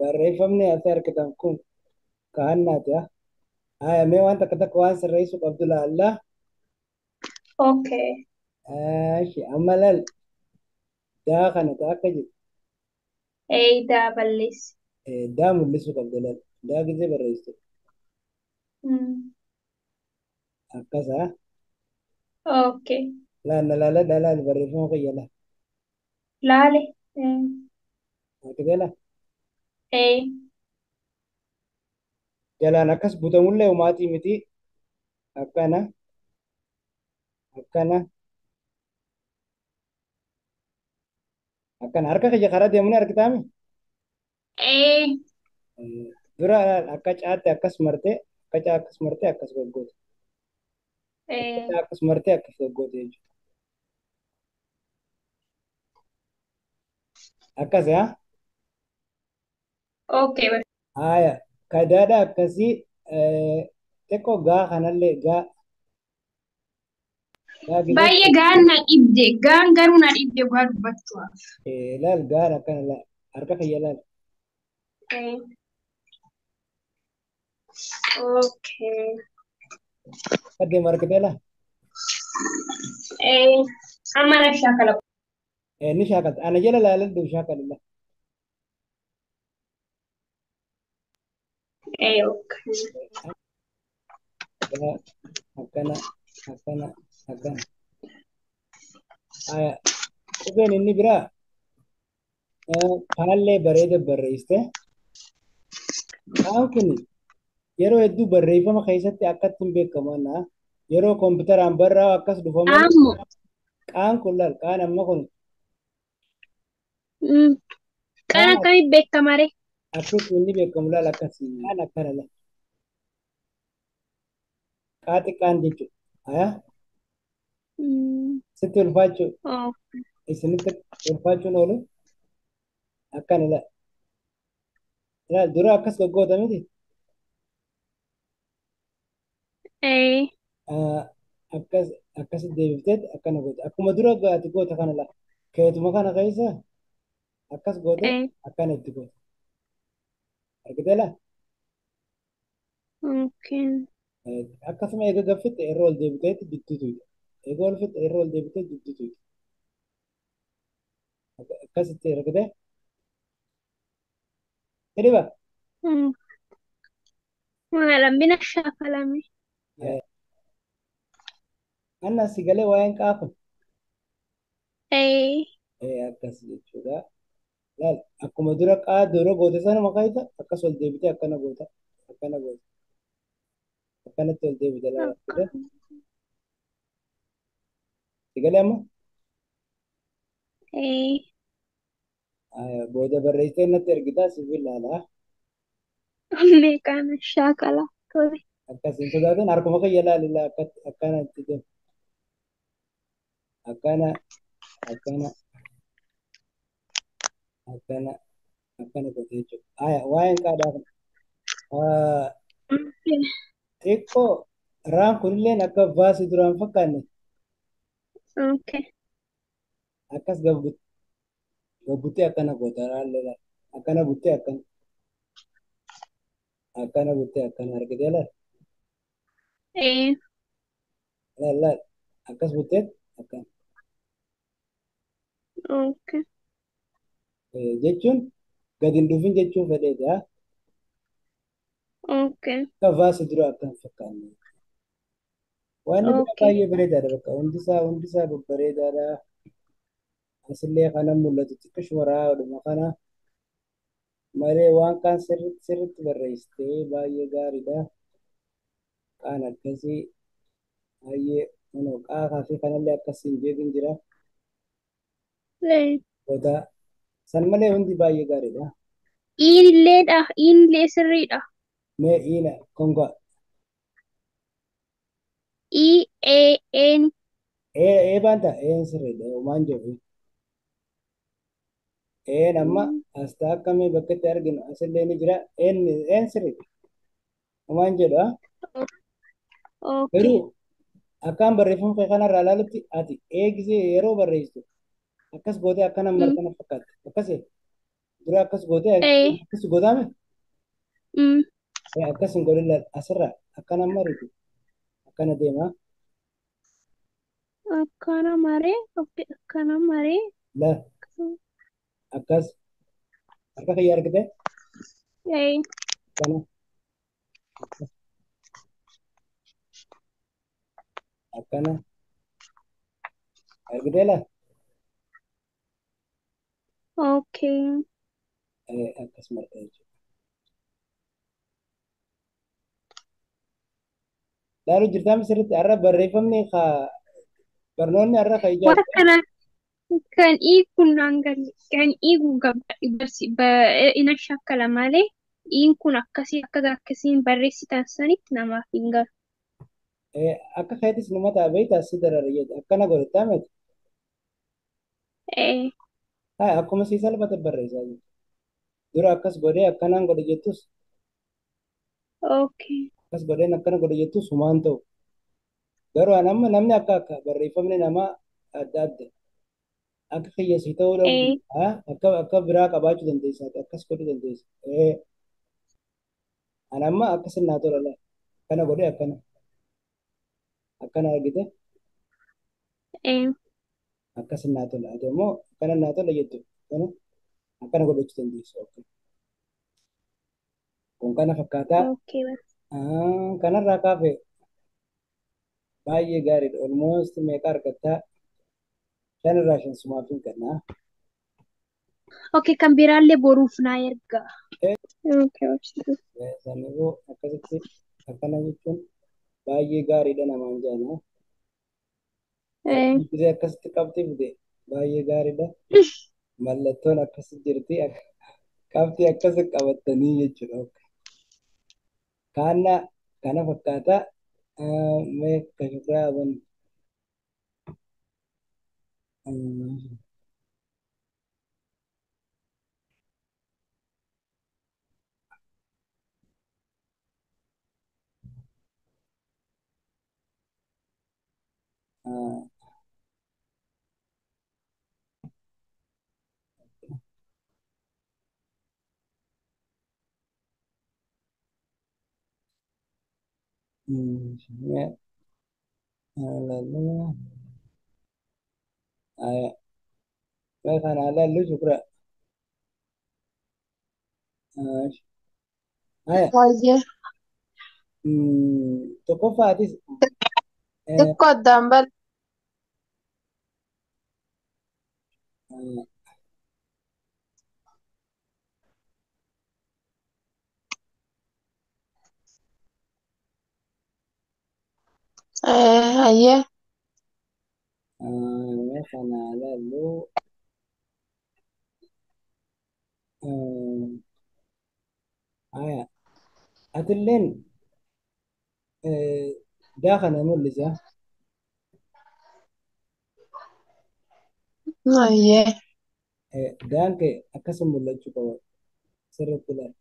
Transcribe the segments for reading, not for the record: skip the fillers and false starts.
barreeffamni asii argitan kun kahannaati. Mee waan takka takka waan sirreessuu qabdu laallaa. Okay. Amma laal daa kana akka jiru Eeydaa balleessi. daa mul'isuu qabdu laal. Daa gisee barreessitu akkasa. Okay. Laal na laaladha laal barreeffama kiyya laal. Laale. Argitee laal. Ee. Jalaan akkas butamullee homaatii miti. Akkana akkana akkana harka kiyya karaa deemanii argitaami. Ee. Dura laal akka caatte akkas martee akka caa akkas martee akkas goggoote. Akka Ee. caa akkas martee akkas goggoote jechuudha. Akkas yaa. Okay. Haaya kadaadha akkasii xiqqoo gaa kanallee gaa gisee Baay'ee gaan na dhibde. Gaan garuu na dhibde waa dubbachuudhaaf. laal gaa akkana laal harka kiyya laal. Ee. Okay. Addee markitee laal. Ee. Amma na shaakala. Ni shaakalta ana jala laaladhu shaakalilla. Ee. Okay. Gaa akkana akkana akkana. Haaya qubeen inni biraa kaallee bareeda barreessite. Kaan kun yeroo hedduu barreeffama keessatti akkatti hin beekamu. Yeroo kompiitaraan barraa'u akkas dhufa malee Ammo. qaan kun laal qaan amma kun Kan qaan akkamii beekama ree? akkatti inni beekamu laal akkasii qaan akkana laal qaa xiqqaan jechuudha. Haya sitti ulfaachuu Oh. isinitti ulfaachuun oolu akkana laal laal dura akkas goggoota miti. Ee. Akkas akkas deebifteet akkana goota akkuma dura ati goota kana laal keetuma kana keessa akkas goote Ee. akkana itti goota argitee laal. Okay. Akkasuma eega gaffitte irra ol deebiteetti dudduutu eega ol fitte irra ol deebitee dudduutu akkasitti argitee hiriba. Lambina shaakalame. Anna si galee waa'een qaafa Ee. akkas jechuudha. Laal akkuma dura qaa dura goote sana makaayita akkas ol deebitee akkana goota akkana goota akkanatti ol deebite laal argitee si galee amma Ee. booda barreessitee natti ergitaa siif ilaalaa. Meeqaan shaakala tole. Akkas hin sodaatin harkuma kiyya laalila akkana itti deemu akkana akkana akkana akkana gote jechuudha. Waa'een qaadhaa kun xiqqoo raan kunilleen akka vaasii duraan fakkaanne Okay. akkas gabbuttee akkana goota raallee akkana buttee akkana buttee akkana argitee laal Ee. laal laal akkas buttee akkana Okay. jechuun gadi hin dhufin jechuun fedheedha. Okay. Akka vaasii dura akka hin fakkaanne. Waan inni biraa Okay. baay'ee bareedaadha bakka hundisaa babbareedaadha. Asillee kana mul'atu xiqqoo shawaraadhuma kana malee waan kaan sirriitti barreessitee baay'ee gaariidha. Qaan akkasii baay'ee qaakaa fi kanallee akkasii hin jeeqin jira. Ee. Goota san malee hundi baay'ee gaariidha. Iinilleedha. Iinillee sirriidha. Mee iina kongaa Een. baanta sirriidha homaan jiru. Amma asxaa akkamii bakka itti arginu asillee ni jira. Sirriidha homaan jedha. Okay. Garuu akkaan barreeffama kee kanarraa ilaalutti ati eegisee yeroo barreessitu akkas gootee akkana martana fakkaatti akkasii dura akkas gootee ee, akkas godhame mm, akkas hin godhin asirra akkana mariitu akkana deema akkana maree, okay, akkana maree, la akkas harka kiyya argite ee, akkana akkas akkana argite la okay. akkas marta jechuudha. Laalu jirtaam sirriitti har'a barreeffamni barnoonni har'a ka ijaa Waan kana kan hiikuun naan galle, kan hiikuu ina shakkala malee, hiin kun akkasii akkasiin barreessitan sanitti namaaf hin galu. akka keetis numa ta'a beektaa si darara jedha akkana godhattaa miti. Ee, Akkuma sii salphate barreessaa jiru. Dura akkas godhee akkanaan godhe jettus okay. akkas godheen akkana godhe jettus humaan ta'u. Garuu an amma namni akka barreeffamni namaa adda adda. Akka kiyyaasii ta'uu dhabdu. Ee, Akka biraa qabaachuu dandeessa. Akkas godhuu dandeessa. An amma akkas naa tola laa. Akkana godhee akkana argite ee, akkas naa tola. Ati immoo akkana naa tola jettu. Akkana godhachuu dandeessu. Kun kana fakkaataa okay. kanarraa kaafee baay'ee gaariidha. Olmoost meeqa argattaa? Shanirraa shan sumaaf hin kennaa. Okay, kan biraallee boruuf naa ergaa. Okay, obsitu. Sanirroo akkasitti akkana jechuun baay'ee gaariidha namaan jedhama. Ee, Bisee akkasitti qabxii fide baay'ee gaariidha. Mallattoon akkasi jirti qabxii akkasi qabattanii jechuudha. Kaanna kana fakkaataa mee kashifraaban lalu mee kana lallu shukra haya Oye, tokkoffaatis xiqqoo addaan bal ayyee mee kana lallu haya atilleen daa kana mul'isa ayyee daan kee akkasuma mul'achuu qaba sirriitti ilaali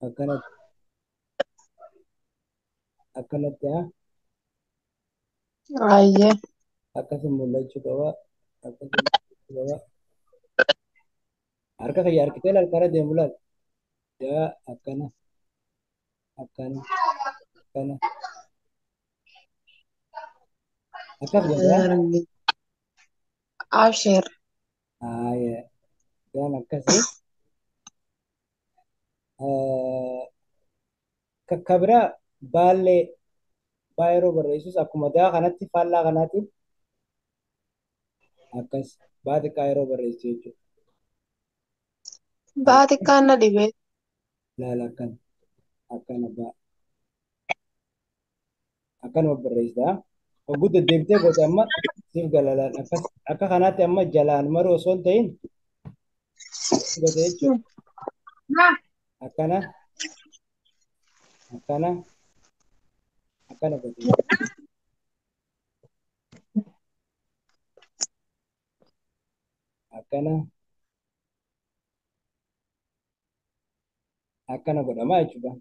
akkanatti akkanatti ayyee akkasuma mul'achuu qaba akkasuma mul'achuu qaba harka kiyya harkitee lalkara deemu laal daa akkana akkana akkana akkas godhaa abshir haya daan akkasii kabira baallee baa yeroo barreessus akkuma daa kanatti faallaa kanaatiin akkas baa xiqqaa yeroo barreessu jechuudha. baati kaana dhibee Laala akkana baa akkanuma barreessaa. Hogguu deddeebitee goote amma siif galalaan akkas akka kanaatti amma jalaan maruu osoo hin ta'in goote jechuudha. Akkana akkana akkana goote akkana akkana godhamaa jechuudha.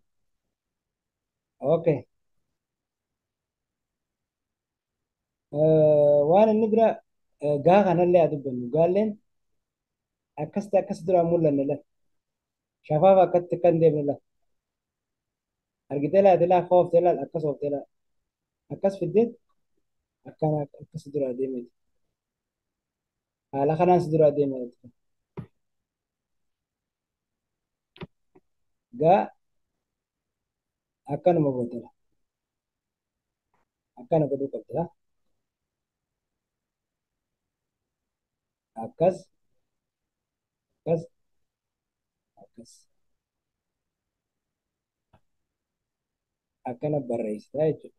Okay. Waan inni bira gaa kanallee haa dubbannu gaalleen akkas duraan mul'anne la shafaaf akkatti kan deemne la argitee laate laa kooftee laal akkas ooftee laal akkas fiddee akkana akkas duraa deemee haala kanaan si duraa deemee gaa akkanuma goote la akkana godhuu qabdi la akkas akkas akkas akkana barreessita jechuudha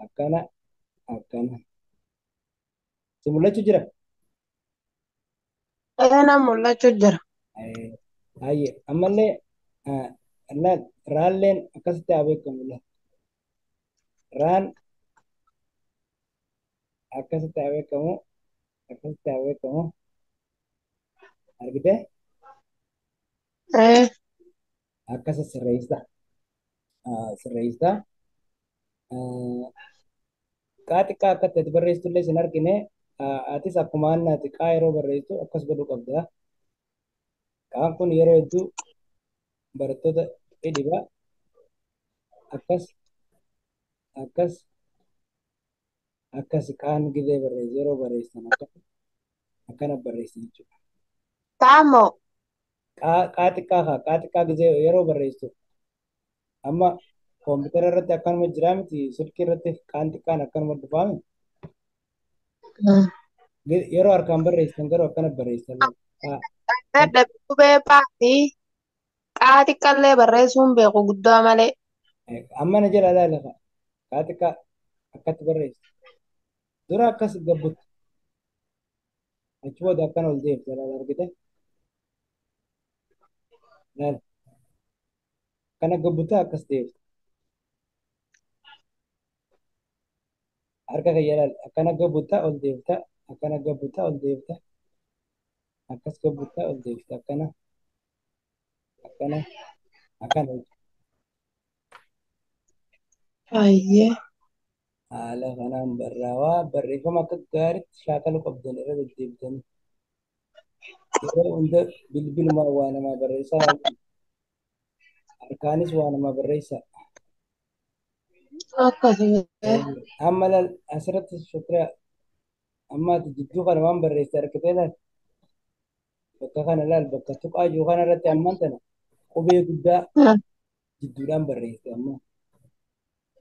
akkana akkana si mul'achuu jira Eena mul'achuu jira. hayyee ammallee laal raalleen akkasitti haa beekamu la raan akkasitti haa beekamu akkasitti haa beekamu argitee Eh, akkasa sirreessita sirreessita qaa xiqqaa akka itti barreessitu illee sin argine atis akkuma annaati qaa yeroo barreessitu akkas godhuu qabda qaan kun yeroo hedduu barattoota dhibaa akkas akkas akkas qaan gizee barreessu yeroo barreessan akkana barreessan jechuudha taamoo. qaa xiqqaa qaa xiqqaa gizee yeroo barreessitu amma koompitara irratti akkanuma jiraa miti silkii irratti qaan xiqqaan akkanuma dhufaami yeroo harkaan barreessitan garuu akkana barreessan Dadhabbii qubee paati qaati qallee barreessuun beeku guddaa malee. amma na jala ilaala qaa xiqqaa akkatti barreessu dura akkas gabbuttu achi booda akkana ol deemte ilaala argite ilaala akkana gabbuttaa akkas deemte harka kiyya ilaala akkana gabbuttaa ol deemta akkana gabbuttaa ol deemta akkas gabbuttaa ol deemta akkana akkana akkana Ayyee. haala kanaan barraawaa barreeffama akka gaariitti shaakaluu qabdan irra deddeebitanii yeroo hunda bilbilumaan waa namaa barreessaa harkaanis waa namaa barreessaa Akkasii. amma laal asirratti shukira amma ati jidduu kana waan barreesse argitee laal bakka kana laal bakka tuqaa jiru kana irratti amman tana qubee guddaa jidduudhaan barreesse amma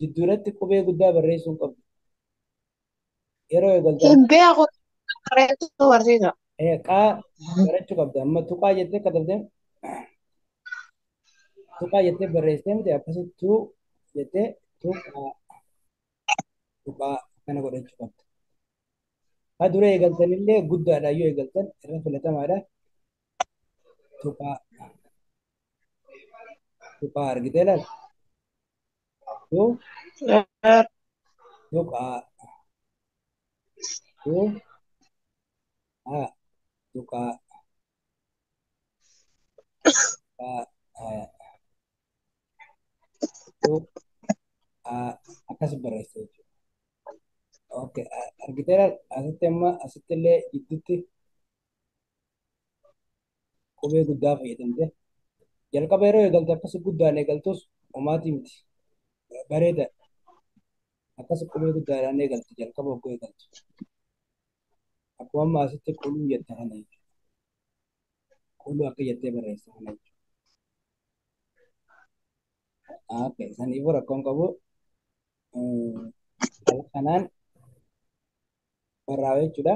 jidduudhatti qubee guddaa barreessuun qabdu yeroo eegaltan Hin beeku barreessuu barsiisa. qaa barachuu qabda amma tuqaa jettee katabdee tuqaa jettee barreessitee miti akkasitti tuu jettee tuqaa tuqaa kana godhachuu qabda ha dura eegaltanillee guddaadha yoo eegaltan irra filatamaadha tuqaa tuqaa argitee laal tuu tuqaa tuu haa tuqaa tuu akkas barreessite jechuudha. Okay, argitee laal asitti amma asitti illee gidduutti qubee guddaa fayyadamte jalqaba yeroo eegaltu akkas guddaan eegaltus homaatii miti bareeda akkas qubee guddaadhaan eegaltu jalqaba hogguu eegaltu akkuma amma asitti quluu jette kana jechuudha quluu akka jettee barreessa kana jechuudha. Okay, saniifuu rakkoon qabu haala kanaan barraa'ee jechuudha.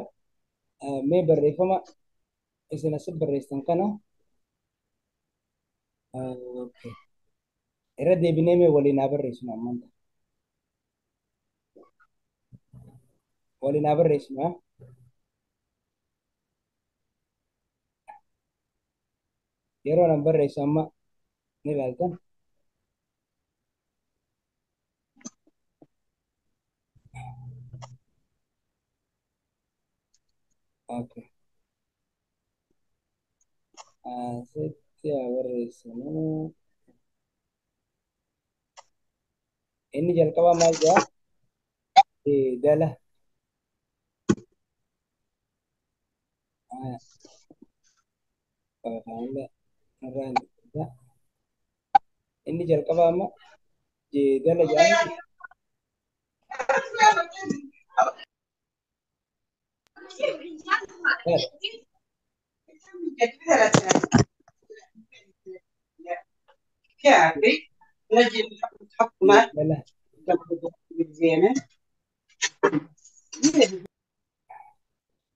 Mee barreeffama isin asitti barreessan kana okay. Irra deebinee mee waliin haa barreessinu ammaan tana. Waliin haa barreessinu haa. Yeroo nan barreessu amma ni ilaaltan. Okay. Asitti haa barreessinu. Inni jalqaba maal jedhaa? Eegala. haala irraan inni jalqaba amma jeedala jedhamti. Jeedala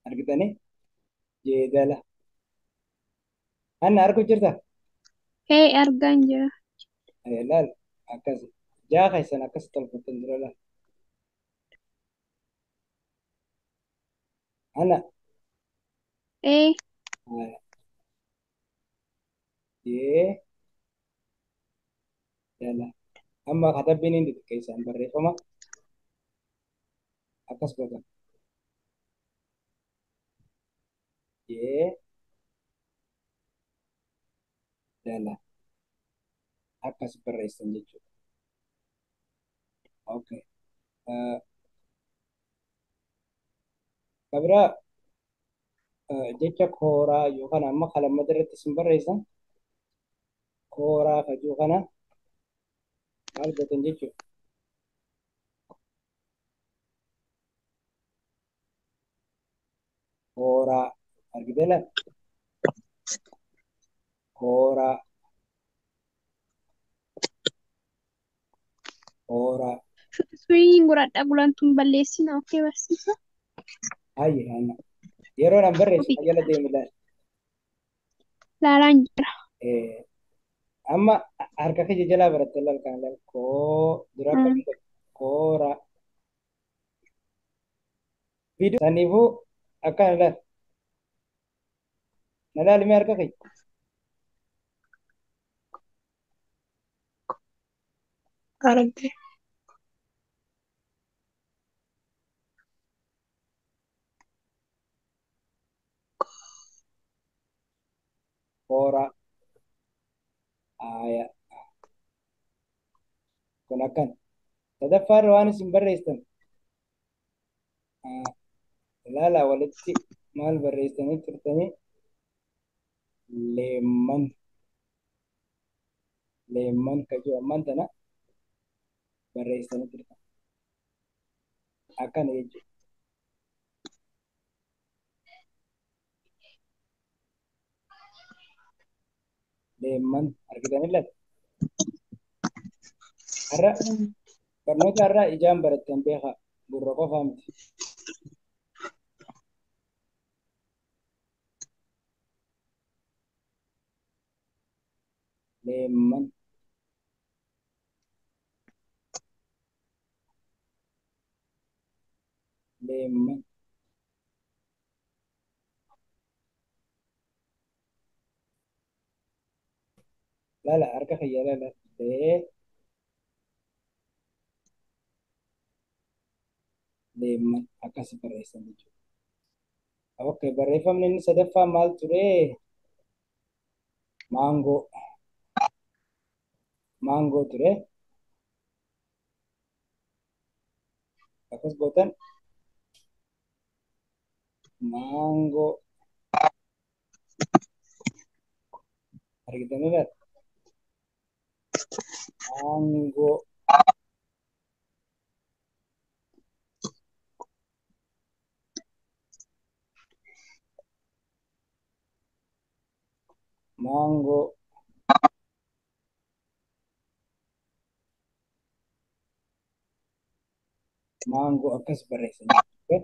argitanii jeedala. Anna argu jirta? argaan jira. Laal akkas jaa keessan akkas tolfatan dura laal. Anna Ee, jeedala. Amma katabbiin inni keessaan barreeffama akkas godhan. Jeedala akkas barreessan jechuudha. Okay. Kabira jecha kooraa yookaan amma kalammata irratti isin barreessan kooraa fajuu kana maal gootan jechuudha. Kooraa argitee laal kooraa kooraa Suuriin godhadhaa gulantuun balleessina okkee barsiisa. hayyee hanna yeroodhaan barreessu jala deemu laal. Laalaan jira. Amma harka kiyya jalaa baratte laal kana laal koo dura akka kooraa fiiduu saniifuu akkana laal na laalimee harka kiyya. Arge. Kooraa aayaa kun akkana sadaffaarra waan isin barreessan ilaalaa walitti maal barreessanii turtanii leemman leemman kajuu ammaan tana barreessanii turtan akkana jechuudha. Leemman argitanii laata? Har'a barnoota har'aa ijaan barattan beekaa gurra qofaa miti. Leemman leemman laala harka kiyya laala leemman akkas barreessan jechuudha. Okay, barreeffamni inni sadaffaa maal ture? Maangoo maangoo ture. Akkas gootan maangoo argitanii laata? Maangoo maangoo maangoo akkas barreessan jechuudha.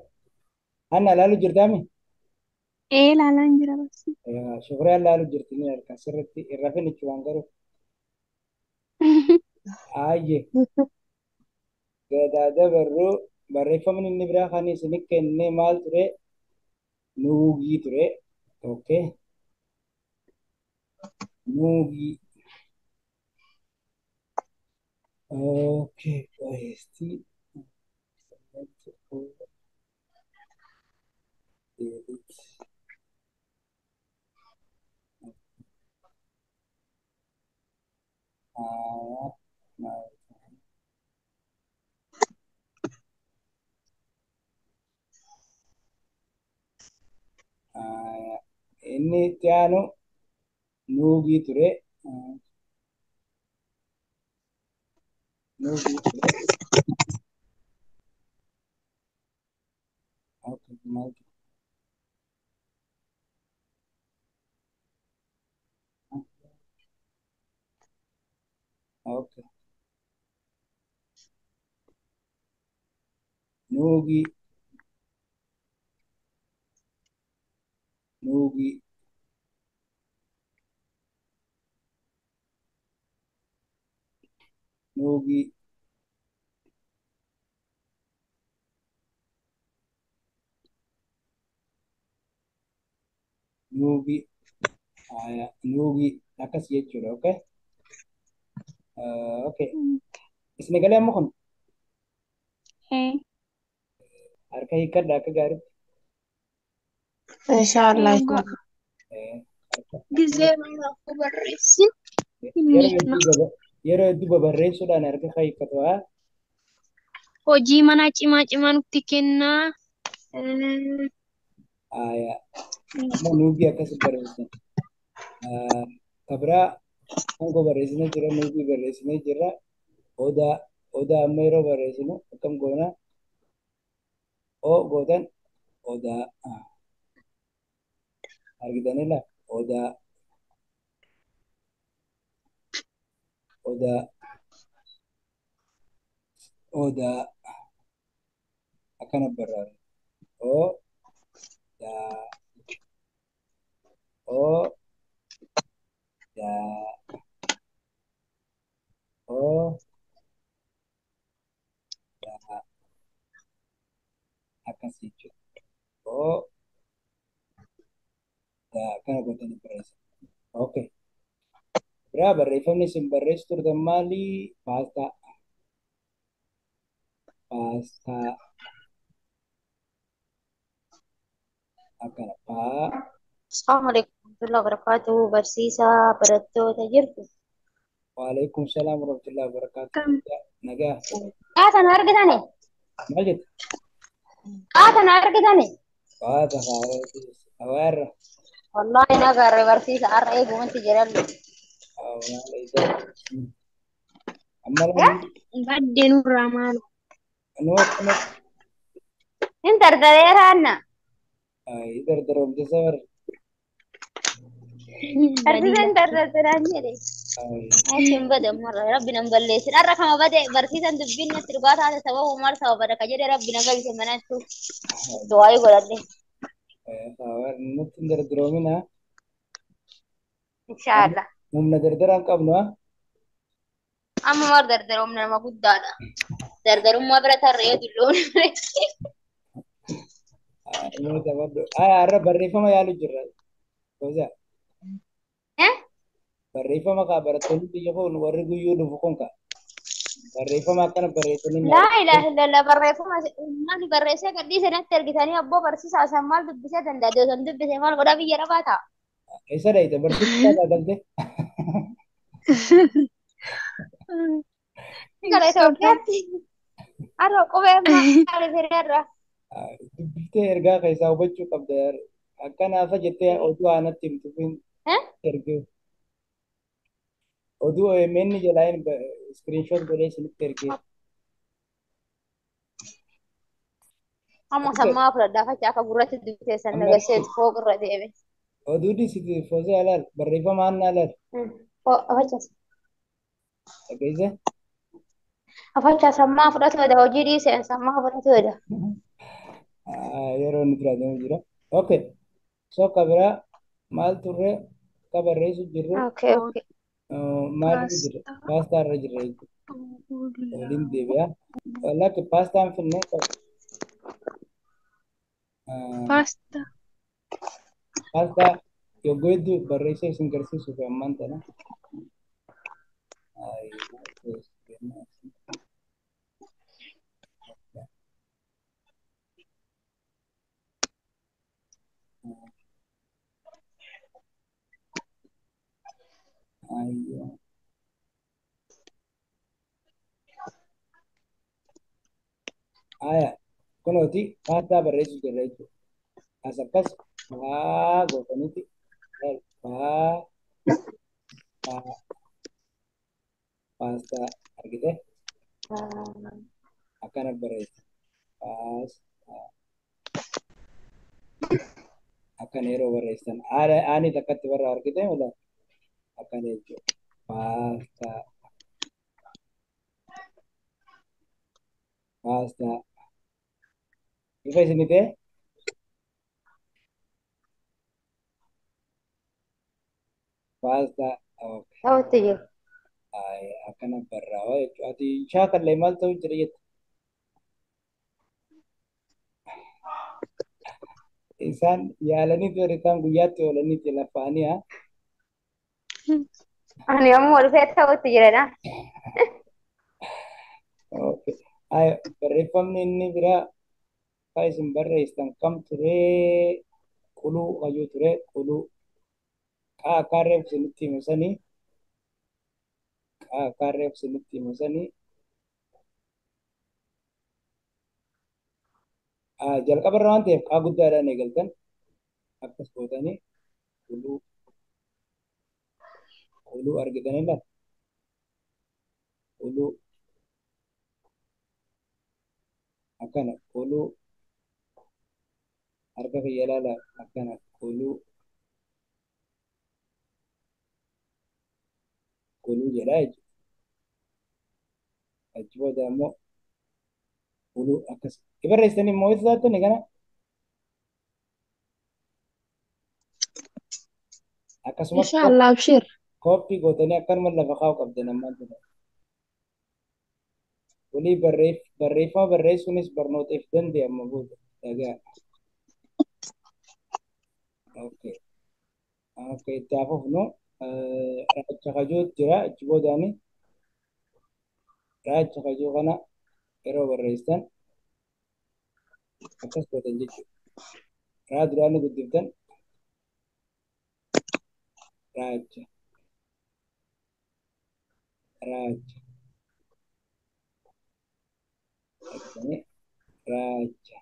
Anna laalu jirtaami? Laalaan jira barsiisa. Shukuraan laalu jirti ni harka sirriitti irra finichi waan garuu aayye gadaa dabarruu barreeffamni inni biraa kan isin kenne maal ture? Nuugii ture. Okay. Nuugii. Okay. Questi. Ini itti aanu nuugii ture. Nuugii ture. Okay, maal okay. Nuugii nuugii nuugii nuugii nuugii akkas jechuudha. Okay. Okay. Isin egalee amma kun harka hiikkadha akka gaariitti. Inshaallah. Harka Gizee manaaf barreessin yeroo inni hedduu yeroo hedduu babarreessuudhaan harka hiikkatu haa. hojii manaa cimaa cimaa nutti kennaa. Amma nuugii akkas barreessan. Kabira kan barreessinee jira nuugii barreessinee jira. Odaa amma yeroo barreessinu akkam goona gootan odaa argitanidha. Odaa akkana barraa'e. Odaa odaa akkas jechuudha. Akkana gootanii barreessan. Okay. Biraa barreeffamni isin barreessu turtan maali? Paastaa. Akkana Assalamualaikum warahmatullahi wabarakatuh. Barsiisaa barattoota jirtu. Waalaikum salaam warahmatullahi wabarakatuh. Nagaa. Kaatan argitani? Maal jettu? Kaatan argitani? Waata hawaarra. Wallahi nagarre barsiisa har'a eegumanti jedhallu. Amma baddeen irraa maal? Hin dardareeraanna. dardaroomte sabar. Barsiisa hin dardardaraan jedhe. Achiin bada marra rabbi nan balleessin. Har'a kama bade barsiisan dubbiin natti dhugaa taate sababa umar sababa daka jedhe rabbi na galche manattu. Du'aayi godhadhe. Nutti hin dardaroomina. Inshaallah. Humna dardaraan qabnu haa. Amma mar dardaroomna nama guddaadha. Dardarummaa bira tarree dulloon. Har'a barreeffama yaalu jirra. Barreeffama kaa barattoonni biyya kun warri guyyuu dhufu kun kaa barreeffama akkana barreessanii laa ilaaha illallah barreeffama mali barreessee gadhiise natti ergitanii abboo barsiisaa san maal dubbisee danda'a doosan dubbise maal godhaa biyya dhabaa ta'a. Eessa dhayite barsiisaa galte? Gara Itoophiyaatti har'a qubee maaliif hiriirra? Dubbiftee ergaa keessaa hubachuu qabda. Akkanaafa jettee oduu aanatti himtuufin ergee. Oduu OMN jedhaan screenshot godhee isinitti ergee. Amma sammaa fudhadhaa facha akka gurratti dubbiteessan nagarseetu fooqirra deeme. Oduu disiti foosee alaal barreeffama aanna alaal. Afachaas. Dhageesse? Afacha sammaa fudhatoodha hojii dhiiseen sammaa fudhatoodha. Yeroo inni biraa deemu jira. Okay. So kabiraa maal turre akka barreessu jirru. Okay, okay. Maal jirre? Paastaa irra jirre jechuudha. Waliin deebi'a. Lakki paastaan finne paastaa yogguu hedduu barreessee isin garsiisuuf ammaan tana. Kunooti paastaa barreessuu jirra jechuudha. As akkas gootaniiti Paasta argite akkana barreessa. Paasta akkana yeroo barreessan aani takkatti barra argite wala akkana jechuudha. Paasta paasta ifa isinite paasta okay. Ta'utti jiru. Akkana barraa jechuudha. Ati shaakallee maal ta'uu jira jette? Isaan yaalanii ture isaan guyyaatti oolaniiti lafaanii haa. Ani ammoo dhufee ta'utti jiredha. Okay. Barreeffamni inni biraa kan isin barreessan kam ture? Quluu qayyuu ture. Quluu akka reef isinitti himu sanii akka reef isinitti himu sanii jalqaba irraa waan ta'eef qaa guddaadhaan eegaltan akkas gootanii quluu argitanii laata? Quluu akkana quluu harka kiyya ilaala akkana quluu jedhaa jechuudha. Achi booda immoo quluu akkas barreessanii immoo itti taatanii kana akkasumas Inshallah abshir. koppii gootanii akkanuma lafa kaa'u qabdan ammaan ture. Walii barreeffama barreessuunis barnootaaf danda'e amma booda dhagaa. Okay. Okay, itti hafuufnu raacha kajuu jira achi boodaani raacha kajuu kana yeroo barreessan akkas gootan jechuudha. Raa duraan guddiftan raacha raacha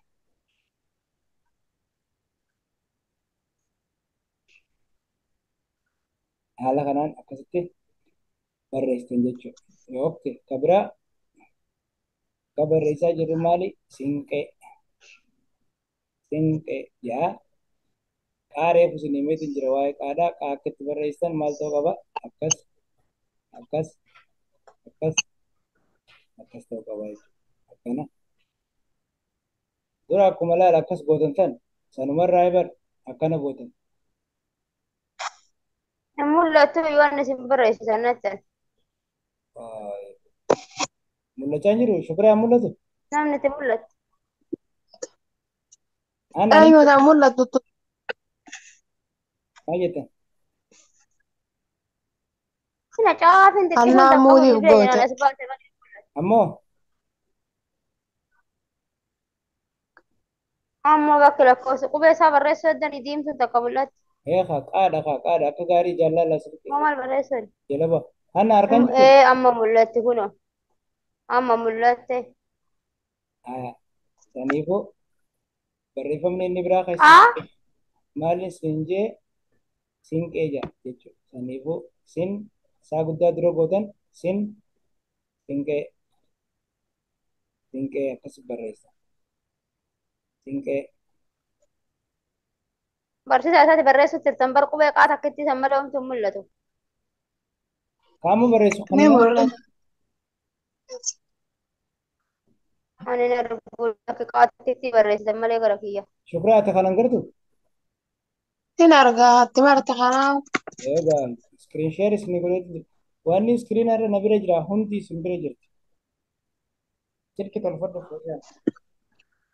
haala kanaan akkasitti barreessitan jechuudha. Okay, kabira ka barreessaa jirru maali? Sinqee yaa qaareef isin himeetiin jira waa'ee qaadhaa qaa akka itti barreessan maal ta'uu qaba? Akkas ta'uu qaba jechuudha. Akkana dura akkuma laala akkas gootan san sanumarraa ibar akkana gootan. Mul'atu waan isin barreessisan natti. Mul'achaa jiru shukuraan mul'atu. Namni itti mul'atu. Ayo dah mul'atu. Maal jettan? Sina caafin xiqqishan Annaa takka muudii mul'isee goote. jiran as baate malee. Ammoo Ammoo bakki lakkoofsa qubee isaa barreessuu eddanii diimtuun takka mul'atti. qaadha akka gaarii jaalala sirrii Moo maal barreessuun? jalaba hanna harkaan jirtu. Amma mul'atti kuno. Amma mul'atte. Saniifuu barreeffamni inni biraa kan maali sinqee jedha jechuudha. Saniifuu sin isaa guddaa dura gootan sinqee akkas barreessa. Sinqee Barsiisaa isaati barreessutti jirtan bar qubee qaata akka itti san malee homtuu mul'atu. qaama barreessu Ni mul'ata. Ani arguu akka qaatti itti barreessitan malee gara kiyya. Shukraa akka kanan gartu Sin argaa hatti marta kanaa. eegaa iskiriin sheer isin godhetti wanni iskiriin irra na bira jira hundi isin bira jirti. Silki tolfadhu fuudhaa.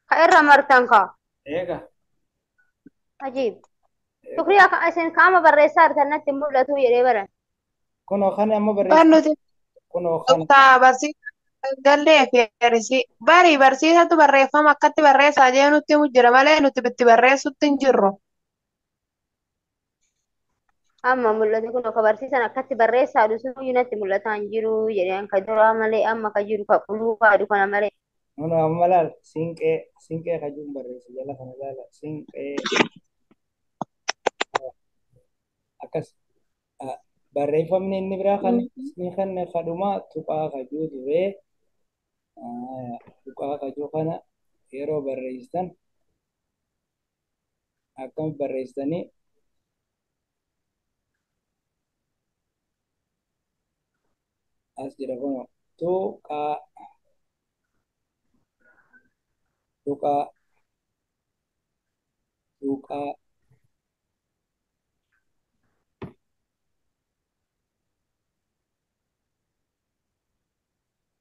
Ka irra martan kaa. Eegaa Ajiib. Shukrii akka isin qaama barreessaa jirtan natti mul'atu jedhee baran. kunoo kan amma barreessu Barnuti. kunoo kan Taa barsiisa gallee fi hir'isi. Bari barsiisatu barreeffama akkatti barreessaa jee nutti himu jira malee nuti itti barreessutti hin jirru. Amma mul'atu kun ka barsiisan akkatti barreessaa dhusu natti mul'ataa hin jiru jedheen ka duraa malee amma ka jiru ka quluu kaadhu kana malee. kunoo amma laal sinqee kajuun barreessu jala kana laala sinqee akkas barreeffamni inni biraa kan isni kan kadhuma tuqaa kajuu ture. Tuqaa kajuu kana yeroo barreessitan akkam barreessitanii as jira kun tuqaa tuqaa tuqaa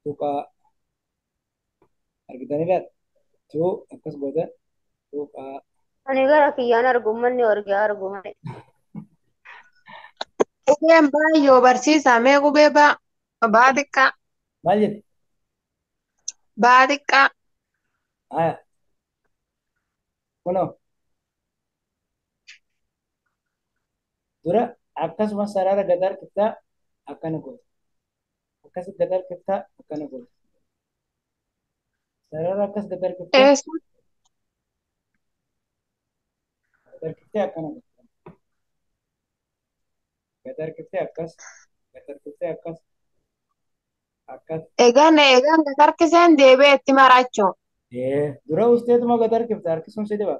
tuqaa argitanii tu akkas gootan tuqaa Ani gara kiyyaan argu manni argaa argu malee. Qubeen baay'oo barsiisaa mee qubee baa xiqqaa maal jedhe baa xiqqaa haya kunoo dura akkasuma sarara gad harkiftaa akkana goota akkasi gad harkiftaa akkana goota sarara akkas gad harkiftee eessa akkana goota gad harkiftee akkas gad harkiftee akkas akkas eegan gad harkiseen deebi'ee itti marachuu dura usteetuma gad harkifta harkisuun si dhiba